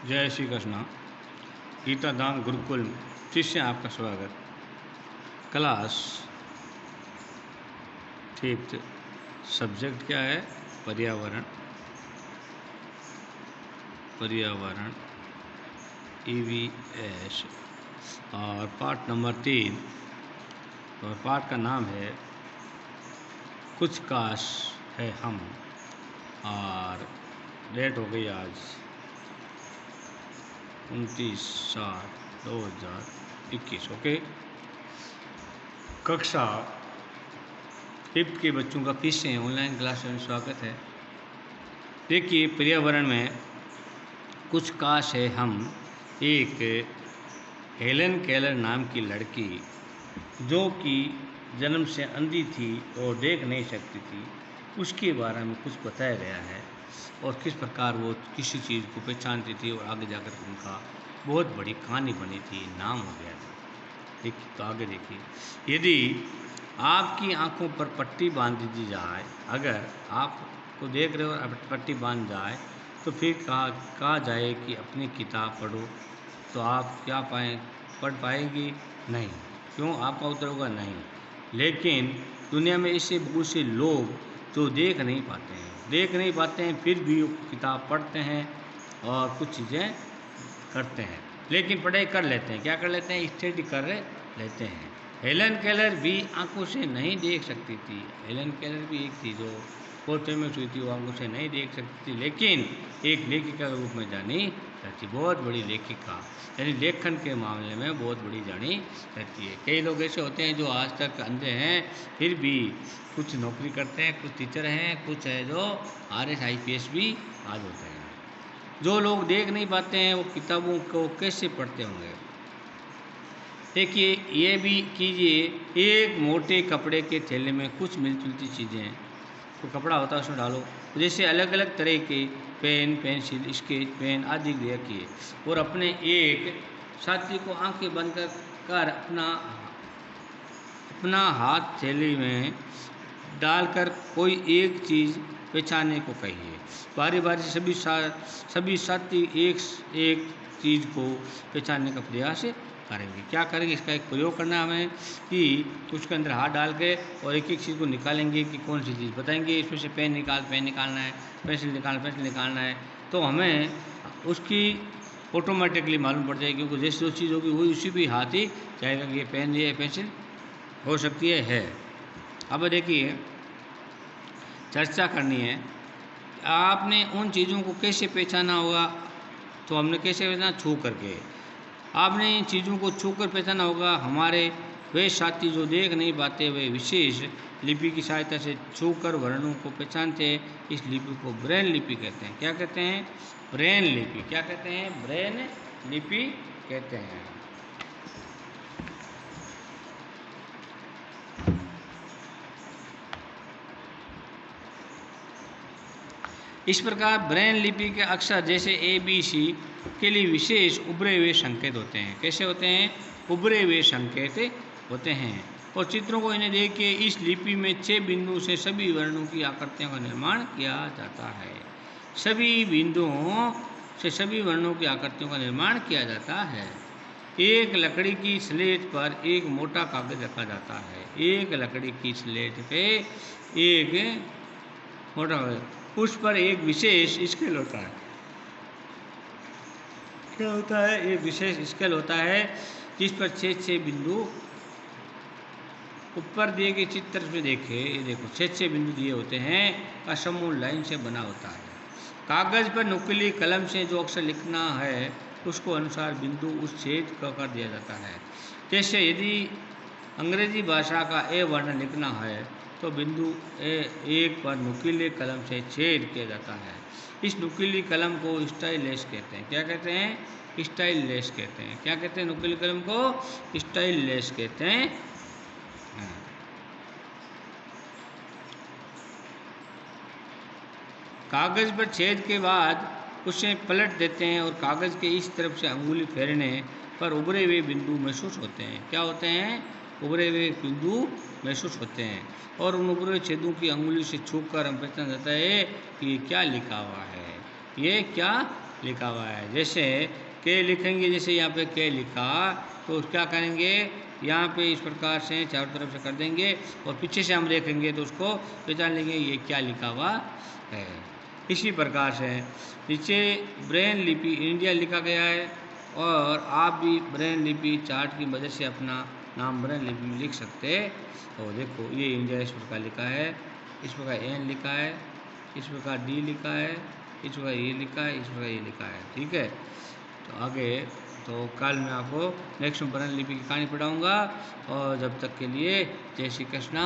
जय श्री कृष्णा। गीता धाम गुरुकुल फिर से आपका स्वागत। Class fifth. सब्जेक्ट क्या है? पर्यावरण। पर्यावरण EVS और पाठ नंबर 3 और पाठ का नाम है कुछ काश है हम। और डेट हो गई आज 29/7/2021। ओके। कक्षा फिफ्थ के बच्चों का फिर से ऑनलाइन क्लास में स्वागत है। देखिए, पर्यावरण में कुछ काश है हम। एक हेलन केलर नाम की लड़की जो कि जन्म से अंधी थी और देख नहीं सकती थी, उसके बारे में कुछ बताया गया है और किस प्रकार वो किसी चीज़ को पहचानती थी और आगे जाकर उनका बहुत बड़ी कहानी बनी थी, नाम हो गया था। देखिए, तो आगे देखिए, यदि आपकी आंखों पर पट्टी बांध दी जाए, अगर आपको देख रहे हो और पट्टी बांध जाए तो फिर कहा जाए कि अपनी किताब पढ़ो, तो आप क्या पढ़ पाएंगी? नहीं। क्यों? आपका उत्तर होगा नहीं। लेकिन दुनिया में ऐसे बहुत से लोग जो देख नहीं पाते हैं फिर भी वो किताब पढ़ते हैं और कुछ चीज़ें करते हैं, लेकिन पढ़ाई कर लेते हैं। क्या कर लेते हैं? स्टडी कर लेते हैं। हेलन केलर भी आंखों से नहीं देख सकती थी। हेलन केलर भी एक थी जो बहुत फेमस हुई थी, वो आंखों से नहीं देख सकती थी, लेकिन एक लेखिका के रूप में जानी जाती, बहुत बड़ी लेखिका, यानी लेखन के मामले में बहुत बड़ी जानी जाती है। कई लोग ऐसे होते हैं जो आज तक अंधे हैं फिर भी कुछ नौकरी करते हैं, कुछ टीचर हैं, कुछ है जो RS IPS भी आज होते हैं। जो लोग देख नहीं पाते हैं वो किताबों को कैसे पढ़ते होंगे? देखिए, ये भी कीजिए, एक मोटे कपड़े के थैले में कुछ मिलजुलती चीज़ें, तो कपड़ा होता है उसमें डालो, जैसे अलग अलग तरह के पेन, पेंसिल, स्केच पेन आदि रखिए और अपने एक साथी को आंखें बंद कर अपना हाथ थैली में डालकर कोई एक चीज़ पहचानने को कहिए। बारी बारी से सभी साथी एक एक चीज़ को पहचानने का प्रयास करेंगे। क्या करेंगे? इसका एक प्रयोग करना हमें कि उसके अंदर हाथ डाल के और एक एक चीज़ को निकालेंगे कि कौन सी चीज़ बताएंगे। इसमें से पेन निकालना है, पेंसिल निकालना है, तो हमें उसकी ऑटोमेटिकली मालूम पड़ जाएगी, क्योंकि जैसे जो चीज़ होगी वही उसी भी हाथ ही जाएगा कि ये पेन ये पेंसिल हो सकती है। अब देखिए, चर्चा करनी है, आपने उन चीज़ों को कैसे पहचाना होगा? तो हमने कैसे पहचाना? छू करके। आपने इन चीज़ों को छू कर पहचाना होगा। हमारे वे साथी जो देख नहीं पाते वे विशेष लिपि की सहायता से छू कर वर्णों को पहचानते हैं। इस लिपि को ब्रेन लिपि कहते हैं। क्या कहते हैं? ब्रेन लिपि। क्या कहते हैं? ब्रेन लिपि कहते हैं। इस प्रकार ब्रेन लिपि के अक्षर जैसे ABC के लिए विशेष उभरे हुए संकेत होते हैं। कैसे होते हैं? उभरे हुए संकेत होते हैं। और चित्रों को इन्हें देख के इस लिपि में 6 बिंदु से सभी वर्णों की आकृतियों का निर्माण किया जाता है। सभी बिंदुओं से सभी वर्णों की आकृतियों का निर्माण किया जाता है। एक लकड़ी की स्लेट पर एक मोटा कागज रखा जाता है। एक लकड़ी की स्लेट पे एक मोटा कागज, उस पर एक विशेष स्केल होता है। क्या होता है? एक विशेष स्केल होता है जिस पर 6 बिंदु ऊपर दिए गए चित्र में देखे, ये देखो 6 बिंदु दिए होते हैं का समूह लाइन से बना होता है। कागज पर नुकीली कलम से जो अक्षर लिखना है उसको अनुसार बिंदु उस छेद कर दिया जाता है। जैसे यदि अंग्रेजी भाषा का ए वर्ण लिखना है तो बिंदु A1 पर नुकीले कलम से छेद किया जाता है। इस नुकीली कलम को स्टाइलेस कहते हैं। क्या कहते हैं? स्टाइलेस कहते हैं। क्या कहते हैं? नुकीली कलम को स्टाइलेस कहते हैं। कागज पर छेद के बाद उसे पलट देते हैं और कागज के इस तरफ से अंगुली फेरने पर उभरे हुए बिंदु महसूस होते हैं। क्या होते हैं? उभरे हुए बिंदु महसूस होते हैं और उन उभरे छेदों की अंगुली से छूकर हम पहचान जाता है कि ये क्या लिखा हुआ है, ये क्या लिखा हुआ है। जैसे के लिखेंगे, जैसे यहाँ पे के लिखा तो क्या करेंगे, यहाँ पे इस प्रकार से चारों तरफ से कर देंगे और पीछे से हम देखेंगे तो उसको पहचान लेंगे ये क्या लिखा हुआ है। इसी प्रकार से नीचे ब्रेन लिपि इंडिया लिखा गया है और आप भी ब्रेन लिपि चार्ट की मदद से अपना नाम ब्रेन लिपि में लिख सकते हो। देखो ये इंडिया इस प्रकार लिखा है, इस प्रकार एन लिखा है, इस प्रकार डी लिखा है, इस प्रकार ये लिखा है, इस प्रकार ये लिखा है। ठीक है, तो आगे तो कल मैं आपको नेक्स्ट ब्रेन लिपि की कहानी पढ़ाऊँगा और जब तक के लिए जय श्री कृष्णा।